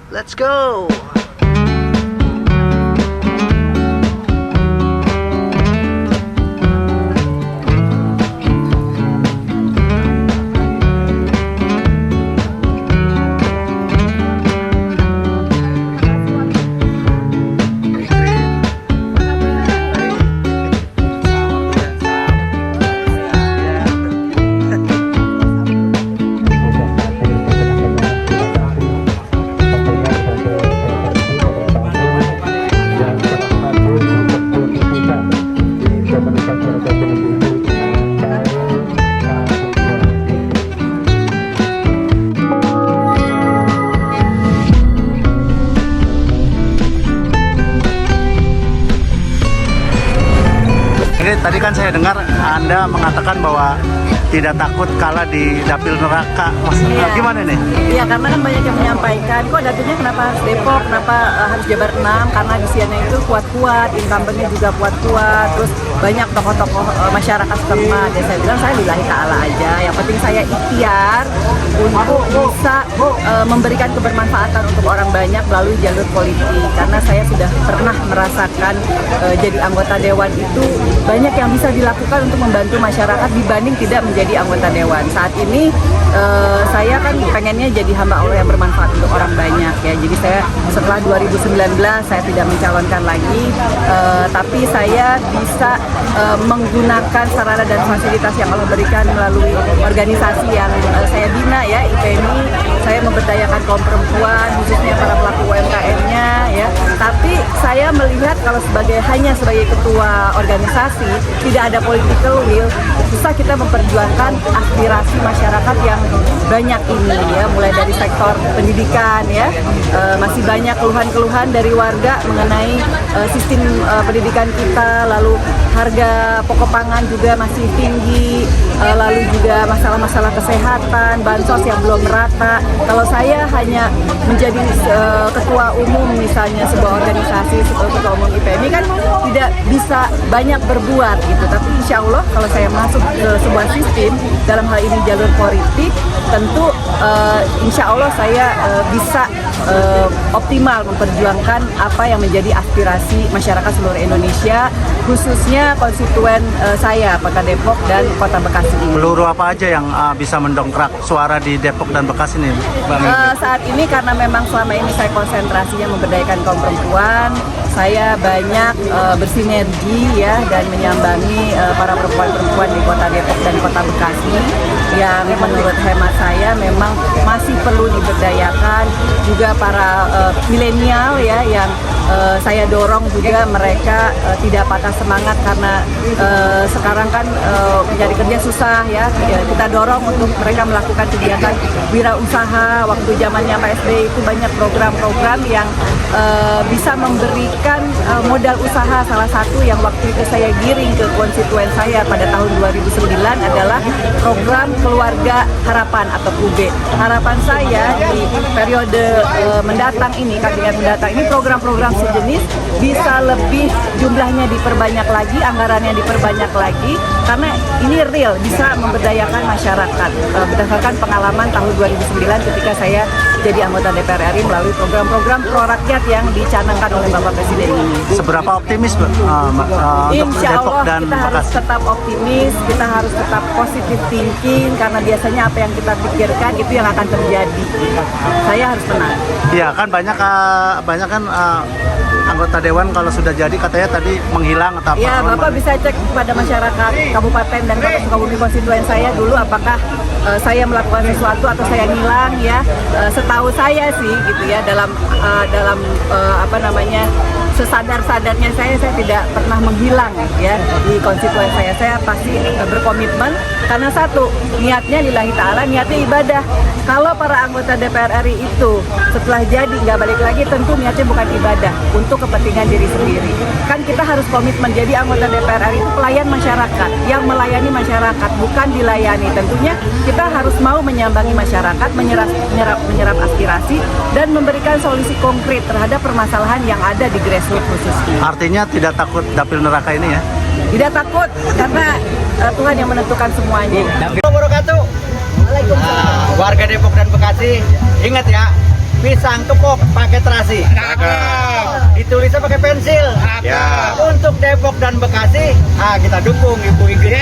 Let's go. Tadi kan saya dengar Anda mengatakan bahwa tidak takut kalah di dapil neraka. Maksudnya gimana nih? Iya, karena kan banyak yang menyampaikan, kok dapilnya kenapa harus Depok, kenapa harus Jabar 6, karena di Siana itu kuat-kuat, incumbentnya juga kuat-kuat, terus banyak tokoh-tokoh masyarakat setempat. Ya saya bilang, saya lillahi ta'ala aja, yang penting saya ikhtiar untuk bisa memberikan kebermanfaatan untuk orang banyak melalui jalur politik, karena saya sudah pernah merasakan jadi anggota dewan itu banyak yang bisa dilakukan untuk membantu masyarakat dibanding tidak menjadi anggota dewan. Saat ini saya kan pengennya jadi hamba Allah yang bermanfaat untuk orang banyak ya. Jadi saya setelah 2019 saya tidak mencalonkan lagi, tapi saya bisa menggunakan sarana dan fasilitas yang Allah berikan melalui organisasi yang saya bina ya, IPMI. Saya memberdayakan kaum perempuan, khususnya para pelaku UMKM-nya ya. Tapi saya melihat kalau hanya sebagai ketua organisasi tidak ada political will, susah kita memperjuangkan aspirasi masyarakat yang banyak ini ya, mulai dari sektor pendidikan ya, masih banyak keluhan-keluhan dari warga mengenai sistem pendidikan kita, lalu harga pokok pangan juga masih tinggi, lalu juga masalah-masalah kesehatan, bansos yang belum merata. Kalau saya hanya menjadi ketua umum misalnya sebuah organisasi, ketua umum IPMI kan tidak bisa banyak berbuat gitu, tapi insya Allah kalau saya masuk ke sebuah sistem, dalam hal ini jalur politik, tentu insya Allah saya bisa optimal memperjuangkan apa yang menjadi aspirasi masyarakat seluruh Indonesia, khususnya konstituen saya, Kota Depok dan Kota Bekasi ini. Peluru apa aja yang bisa mendongkrak suara di Depok dan Bekasi nih, Bang? Saat ini karena memang selama ini saya konsentrasinya memberdayakan kaum perempuan, saya banyak bersinergi ya dan menyambangi para perempuan-perempuan di Kota Depok dan Kota Bekasi yang menurut hemat saya memang masih perlu diberdayakan, juga para milenial ya yang saya dorong juga mereka tidak patah semangat karena sekarang kan mencari kerja susah ya. Kita dorong untuk mereka melakukan kegiatan wirausaha. Waktu zamannya Pak SBY itu banyak program-program yang bisa memberikan modal usaha. Salah satu yang waktu itu saya giring ke konstituen saya pada tahun 2009 adalah program Keluarga Harapan atau KUB. Harapan saya di periode mendatang ini, kabinet mendatang ini, program-program sejenis bisa lebih jumlahnya diperbanyak lagi, anggarannya diperbanyak lagi, karena ini real bisa memberdayakan masyarakat berdasarkan pengalaman tahun 2009 ketika saya jadi anggota DPR RI melalui program-program pro rakyat yang dicanangkan oleh Bapak Presiden ini. Seberapa optimis untuk Insya Depok Allah dan kita harus Bekasi? tetap optimis, kita harus tetap positive thinking, karena biasanya apa yang kita pikirkan itu yang akan terjadi. Saya harus tenang. Iya kan banyak kan anggota dewan kalau sudah jadi katanya tadi menghilang atau apa? Ya, Bapak bisa cek kepada masyarakat kabupaten dan kota Sukabumi konstituen saya dulu apakah saya melakukan sesuatu atau saya ngilang ya. Setahu saya sih gitu ya, dalam sesadar-sadarnya saya tidak pernah menghilang ya di konstituen saya. Saya pasti berkomitmen karena satu, niatnya lillahi ta'ala, niatnya ibadah. Kalau para anggota DPR RI itu setelah jadi nggak balik lagi, tentu niatnya bukan ibadah, untuk kepentingan diri sendiri. Kan kita harus komitmen, jadi anggota DPR RI itu pelayan masyarakat, yang melayani masyarakat, bukan dilayani. Tentunya kita harus mau menyambangi masyarakat, menyerap aspirasi, dan memberikan solusi konkret terhadap permasalahan yang ada di grassroots khususnya. Artinya tidak takut dapil neraka ini ya? Tidak takut, karena Tuhan yang menentukan semuanya. Wabarakatuh. Warga Depok dan Bekasi, ingat ya, pisang kepok pakai terasi. Ditulisnya pakai pensil. Ya. Untuk Depok dan Bekasi, kita dukung Ibu Ingrid.